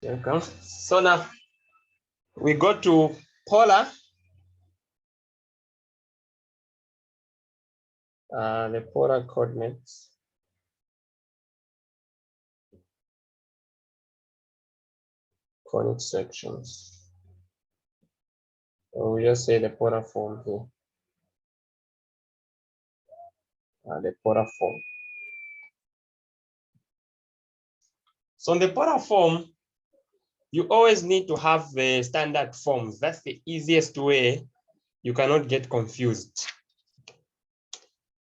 Okay. So now we go to polar. The polar coordinates. Conic sections. So we just say the polar form here. The polar form. So in the polar form, you always need to have the standard forms. That's the easiest way. You cannot get confused.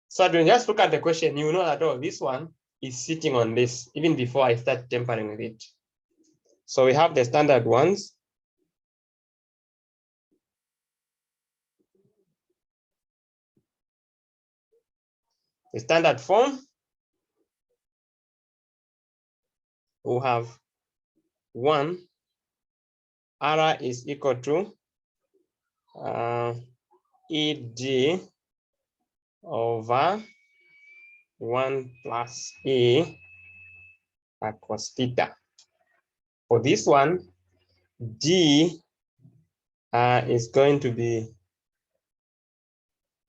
So when you just look at the question, you know that, oh, this one is sitting on this, even before I start tampering with it. So we have the standard ones. The standard form, we have 1, R is equal to ED over 1 plus E cos theta. For this one, D is going to be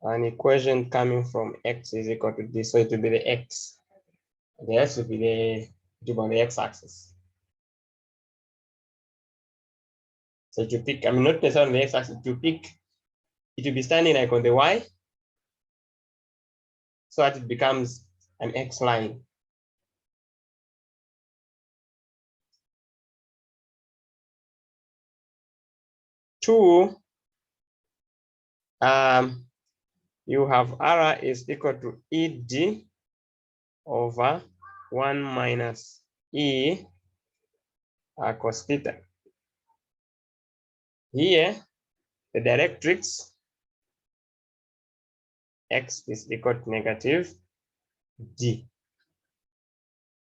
an equation coming from X is equal to D. So it will be the X. The S will be on the X axis. So if you pick, I mean, not necessarily on the X axis, to pick, it will be standing like on the Y, so that it becomes an X line. Two, you have R is equal to ED over 1 minus E cos theta. Here, the directrix, X is equal to negative D.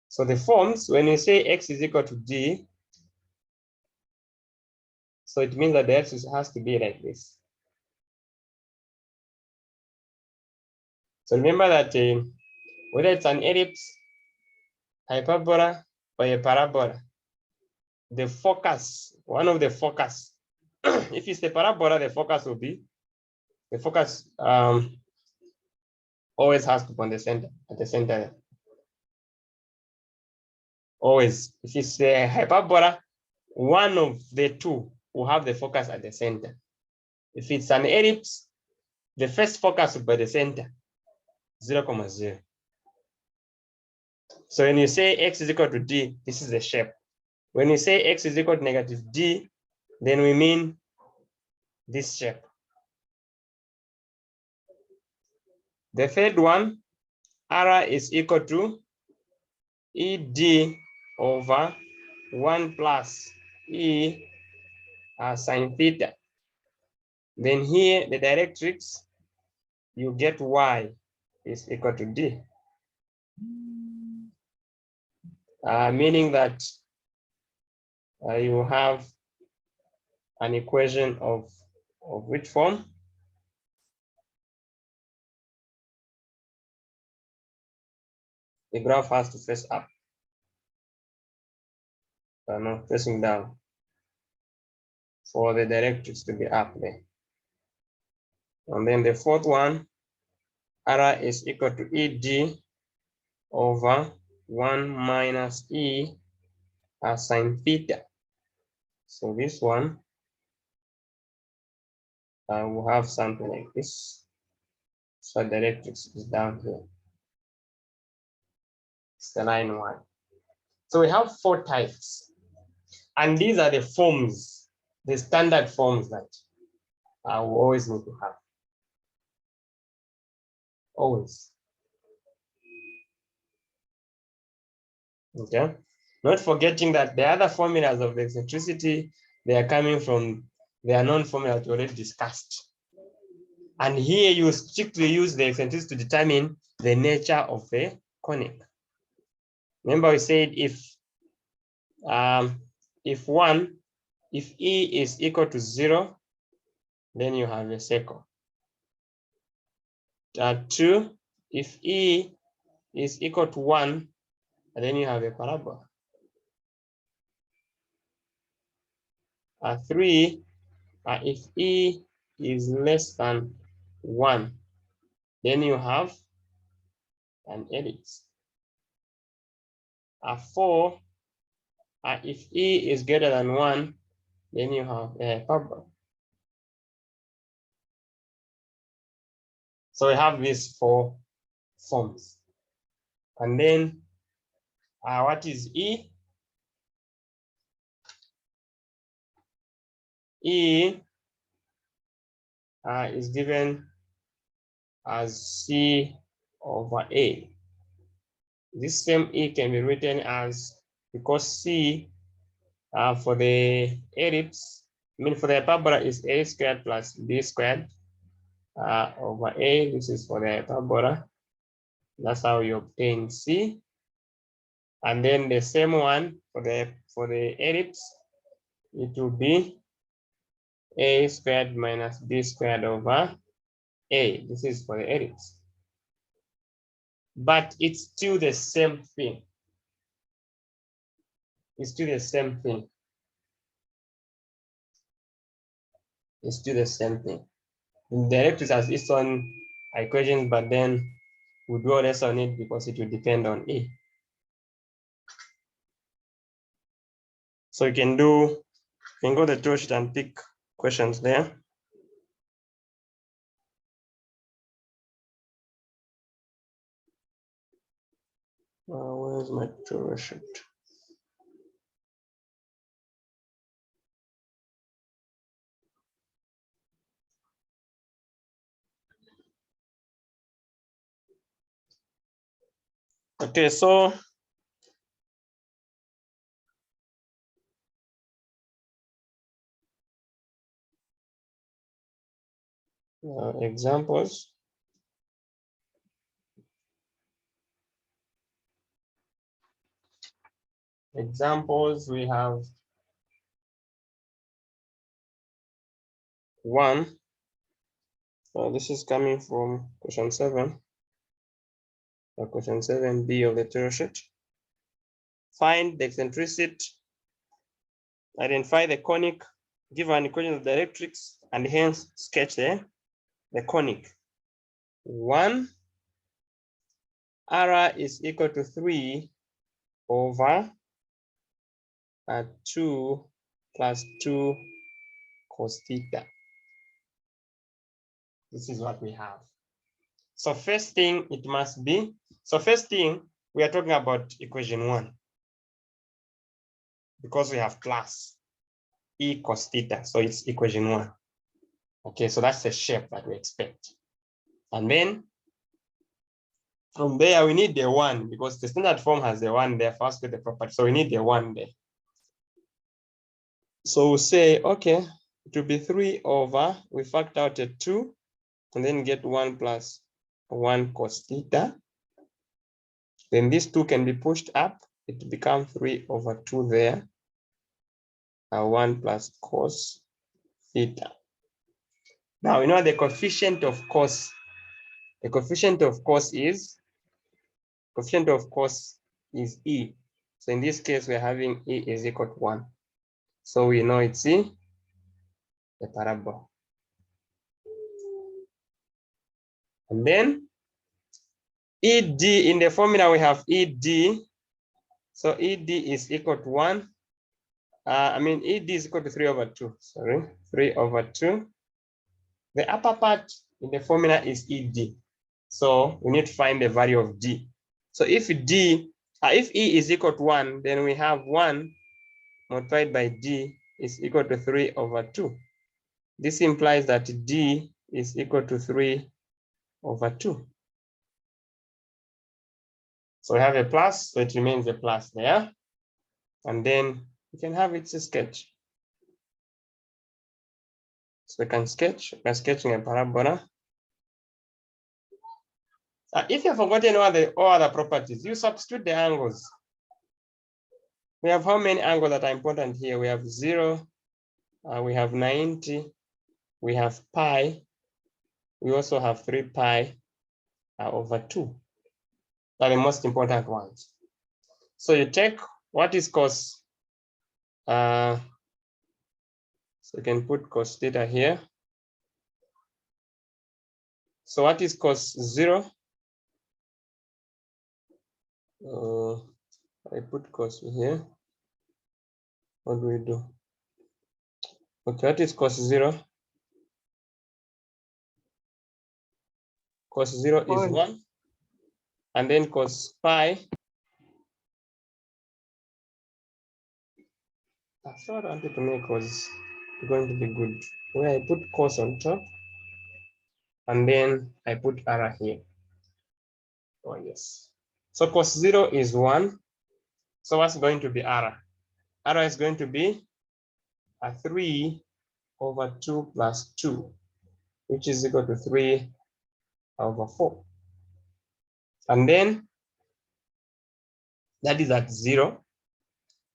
So the forms, when you say X is equal to D, so it means that the X has to be like this. So remember that whether it's an ellipse, hyperbola, or a parabola, the focus, one of the focus, if it's the parabola, the focus will be, the focus always has to be on the center, at the center. Always. If it's a hyperbola, one of the two will have the focus at the center. If it's an ellipse, the first focus will be the center, 0, 0. So when you say X is equal to D, this is the shape. When you say X is equal to negative D, then we mean this shape. The third one, R is equal to ED over 1 plus E sine theta. Then here, the directrix, you get Y is equal to D. Meaning that you have an equation of which form? The graph has to face up. No, facing down. For the directrix to be up there. And then the fourth one, R is equal to ED over 1 minus E sine theta. So this one will have something like this. So directrix is down here. It's the line 1. So we have 4 types. And these are the forms, the standard forms that we always need to have. Always. Okay. Not forgetting that the other formulas of the eccentricity, they are coming from the known formulas already discussed. And here you strictly use the eccentricity to determine the nature of the conic. Remember we said if E is equal to 0, then you have a circle. 2, if E is equal to 1, and then you have a parabola. 3, if E is less than 1, then you have an ellipse. 4, if E is greater than 1, then you have a hyperbola. So we have these 4 forms. And then what is E? E is given as C over A. This same E can be written as, because C for the ellipse, for the hyperbola is A squared plus B squared over A. This is for the hyperbola. That's how you obtain C. And then the same one for the ellipse, it will be A squared minus B squared over A. This is for the ellipse. But it's still the same thing. It's still the same thing. It's still the same thing. The ellipse has its own equations, but then we'll do less on it because it will depend on E. So you can go to the tool sheet and pick questions there. Where's my tool sheet? Okay, so examples. Examples, we have 1. This is coming from question 7. Question 7B of the tool sheet. Find the eccentricity, identify the conic, give an equation of directrix, and hence sketch the conic. 1 R is equal to 3 over 2 plus 2 cos theta. This is what we have. So first thing it must be, first thing we are talking about equation 1, because we have plus E cos theta, so it's equation 1. Okay, so that's the shape that we expect. And then from there we need the 1, because the standard form has the 1 there first with the property, so we need the 1 there. So we'll say, okay, it will be 3 over, we factor out a 2, and then get 1 plus 1 cos theta. Then these 2 can be pushed up, it becomes 3 over 2 there, 1 plus cos theta. Now, you know the coefficient of cos. The coefficient of cos is E. So in this case, we're having E is equal to 1. So we know it's the parabola. And then ED, in the formula we have ED. So ED is equal to 1. ED is equal to 3 over 2. Sorry, 3 over 2. The upper part in the formula is ED. So we need to find the value of D. So if if E is equal to 1, then we have 1 multiplied by D is equal to 3 over 2. This implies that D is equal to 3 over 2. So we have a plus, so it remains a plus there. And then we can have its sketch. So we can sketch, we're sketching a parabola. If you've forgotten all other properties, you substitute the angles. We have how many angles that are important here? We have 0, we have 90, we have pi, we also have 3 pi over 2. Are the most important ones. So you take what is cos So you can put cos theta here. So what is cos 0? I put cos here. What do we do? Okay, what is cos 0? Cos 0 is 1. And then cos pi. I thought I wanted to make was going to be good. Where I put cos on top. And then I put R here. Oh, yes. So cos 0 is 1. So what's going to be R? R is going to be a 3 over 2 plus 2, which is equal to 3 over 4. And then that is at 0.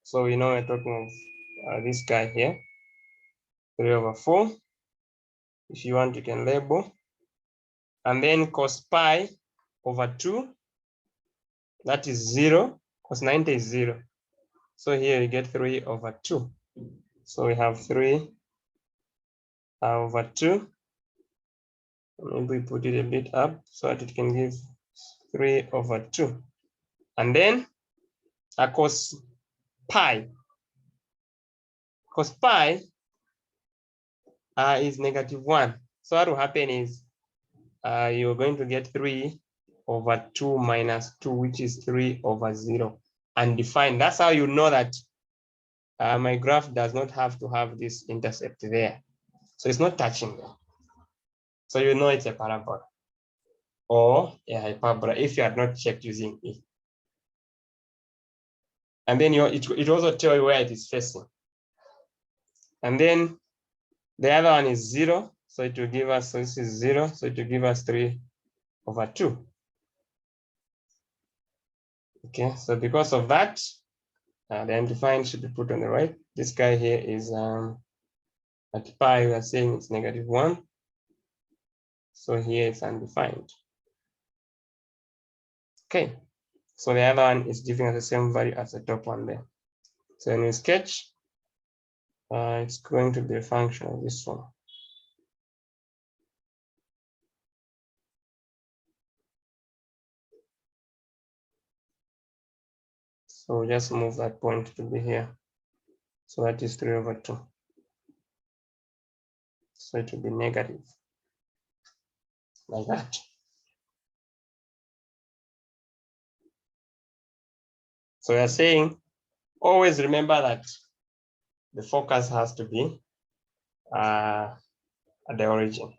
So we know we're talking of this guy here, 3 over 4. If you want, you can label. And then cos pi over 2, that is 0. Cos 90 is 0. So here you get 3 over 2. So we have 3 over 2. Maybe we put it a bit up so that it can give 3 over 2. And then cos pi. Cos pi is -1. So what will happen is you're going to get 3 over 2 minus 2, which is 3 over 0, undefined. That's how you know that my graph does not have to have this intercept there. So it's not touching there. So you know it's a parabola or a hyperbola if you had not checked using E. And then it also tell you where it is facing. And then the other one is 0. So it will give us, so this is 0. So it will give us 3 over 2. Okay, so because of that, the undefined should be put on the right. This guy here is at pi, we are saying it's -1. So here it's undefined. Okay, so the other one is giving us the same value as the top one there. So when we sketch, it's going to be a function of this one. So just move that point to be here. So that is 3 over 2. So it will be negative, like that. So we are saying, always remember that the focus has to be at the origin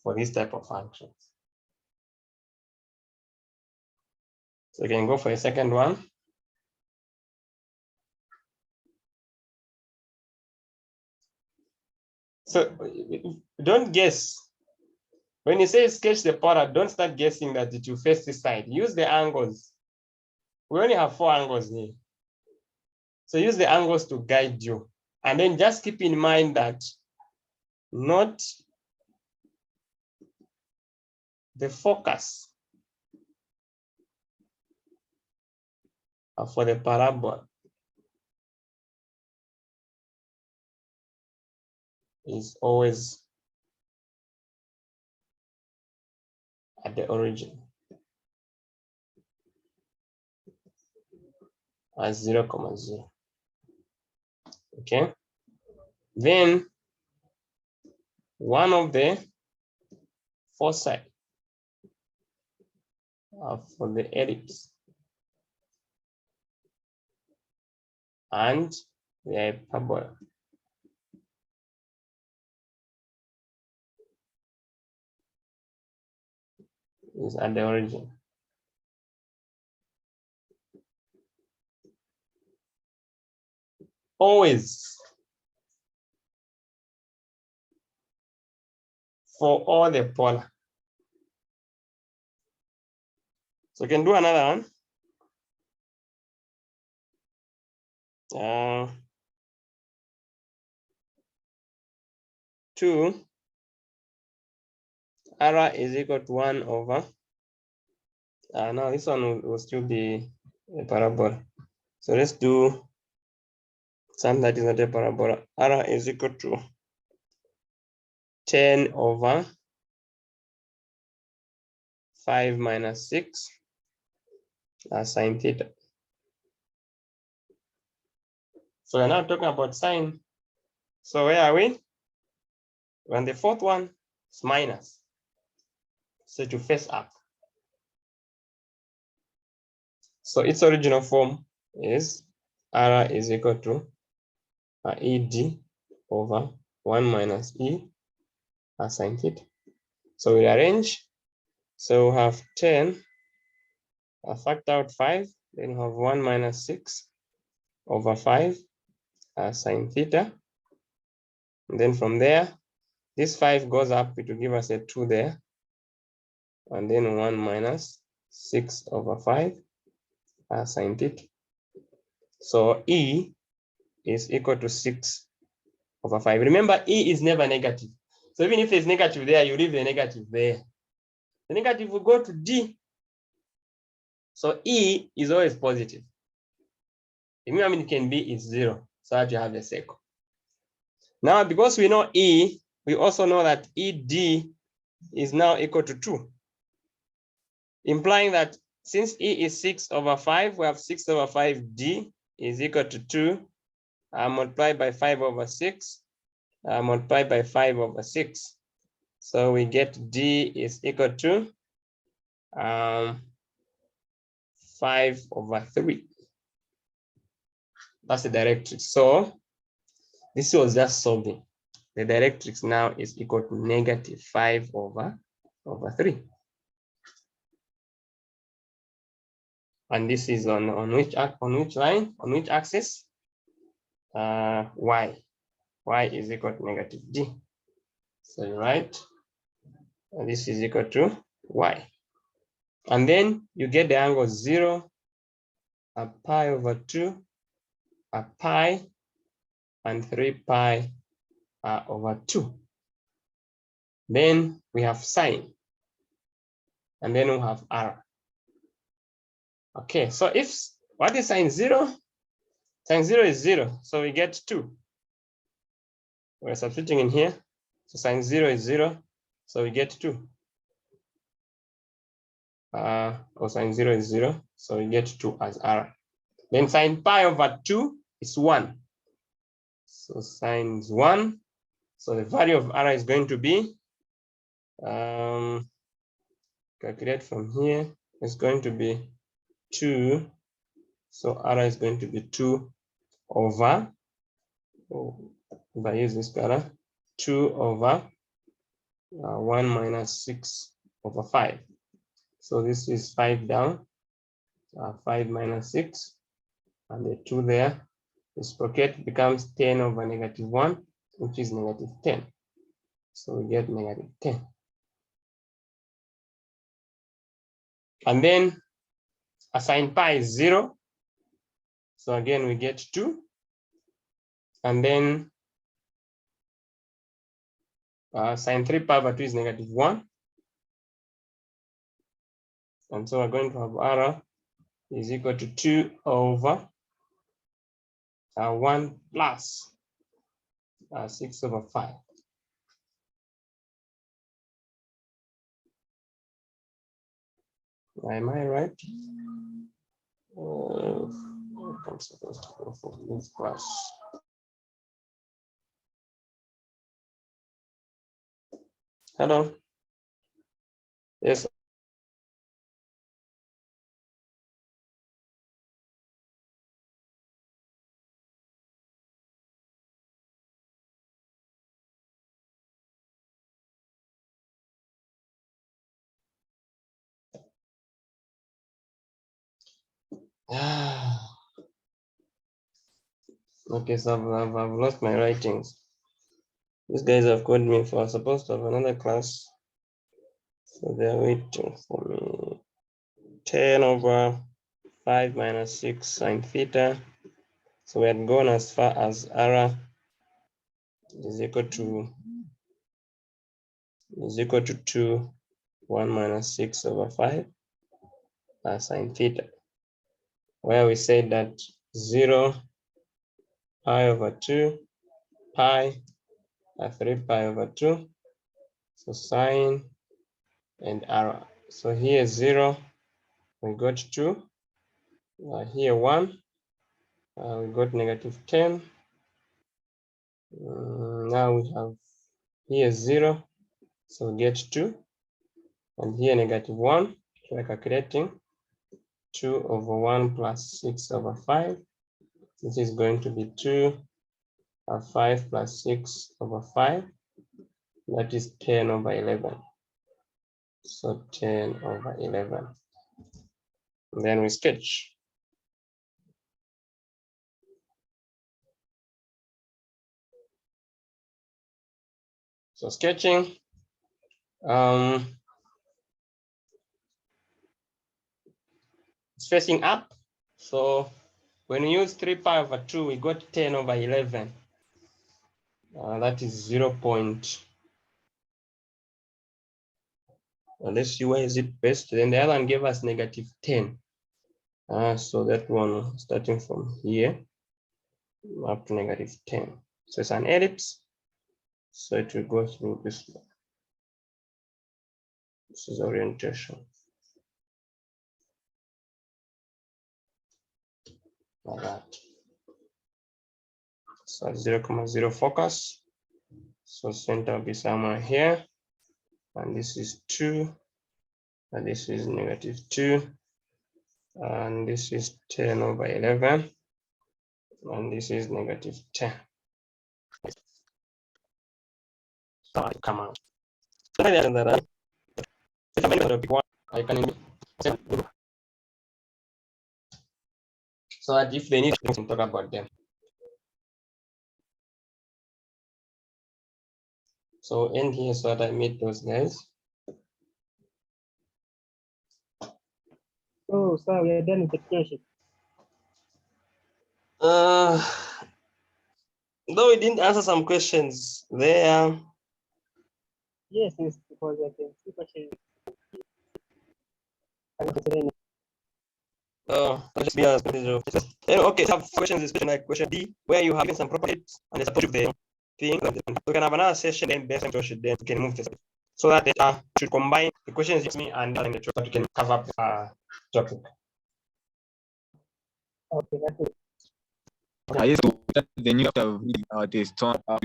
for this type of functions. So you can go for a second one. So don't guess. When you say sketch the product, don't start guessing that it will face this side. Use the angles. We only have 4 angles here. So use the angles to guide you. And then just keep in mind that not the focus for the parabola is always at the origin as 0, 0. Okay. Then one of the foci for the ellipse and the hyperbola is at the origin. Always, for all the polar. So you can do another one. 2 R is equal to 1 over. Now this one will still be a parabola. So let's do Sum that is not a parabola. R is equal to 10 over 5 minus 6 sine theta. So we're now talking about sine. So where are we? When the fourth one is minus, so to face up. So its original form is R is equal to ED over 1 minus E sine theta. So we arrange. So we have 10, factor out 5, then we have 1 minus 6 over 5 sine theta. And then from there, this 5 goes up, it will give us a 2 there. And then 1 minus 6 over 5 sine theta. So E is equal to 6 over 5. Remember, E is never negative. So even if there's negative there, you leave the negative there. The negative will go to D. So E is always positive. The minimum it can be is 0. So that you have a circle. Now, because we know E, we also know that ED is now equal to 2. Implying that since E is 6 over 5, we have 6 over 5D is equal to 2 multiplied by 5 over 6 multiplied by 5 over 6. So we get D is equal to 5 over 3. That's the directrix. So this was just solving. The directrix now is equal to negative 5 over 3. And this is on which line? On which axis? Y. Y is equal to negative D. So you write, and this is equal to Y. And then you get the angle 0, a pi over 2, a pi, and 3 pi over 2. Then we have sine, and then we have R. Okay, so if what is sine 0? Sine 0 is 0, so we get 2. We're substituting in here, so sine 0 is 0, so we get 2. Or sine 0 is 0, so we get 2 as R. Then sine pi over 2 is 1. So sine is 1. So the value of R is going to be, calculate from here, it's going to be 2. So R is going to be 2 over, if I use this color, 2 over 1 minus 6 over 5. So this is 5 down, 5 minus 6, and the 2 there. This bracket becomes 10 over negative 1, which is negative 10. So we get negative 10. And then sine pi is 0. So again, we get 2. And then sine 3 pi over 2 is negative 1. And so we're going to have R is equal to 2 over 1 plus 6 over 5. Am I right? I'm supposed to go for this class. Hello. Yes. Okay, so I've lost my writings. These guys have called me for supposed to have another class. So they're waiting for me. 10 over 5 minus 6 sine theta. So we had gone as far as R is equal to 2, 1 minus 6 over 5 sine theta, where we said that 0 pi over 2, pi, 3 pi over 2. So sine and r. So here 0, we got 2. Here 1, we got -10. Now we have here 0, so we get 2. And here -1, so we're calculating 2 over 1 plus 6 over 5. This is going to be 2 5 plus 6 over 5. That is 10 over 11. So 10 over 11. And then we sketch. So sketching. It's facing up. So when we use 3 pi over 2, we got 10 over 11. That is 0. Let's see where is it best. Then the other one gave us -10. So that one starting from here up to -10. So it's an ellipse. So it will go through this one. This is orientation. Like that. So 0, 0 focus. So center will be somewhere here. And this is 2. And this is -2. And this is 10 over 11. And this is -10. So I come out. I can so that if they need to talk about them. So in here, so that I made those guys. Oh, so we are done with the question. Though we didn't answer some questions there. Yes, because I can see questions. Okay, so questions, especially like question D, where you have some properties and it's supposed to be the thing. We can have another session then based on then we can move this so that should combine the questions you me and the so that we can cover up topic. Okay, that's it. I used to the new after this turn. I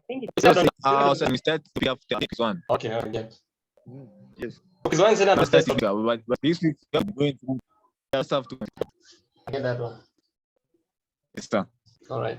think it's Also, we start to be after this one. Okay, I get. Yes. Because one said that but this week we are going to just have to I get that one. start. All right.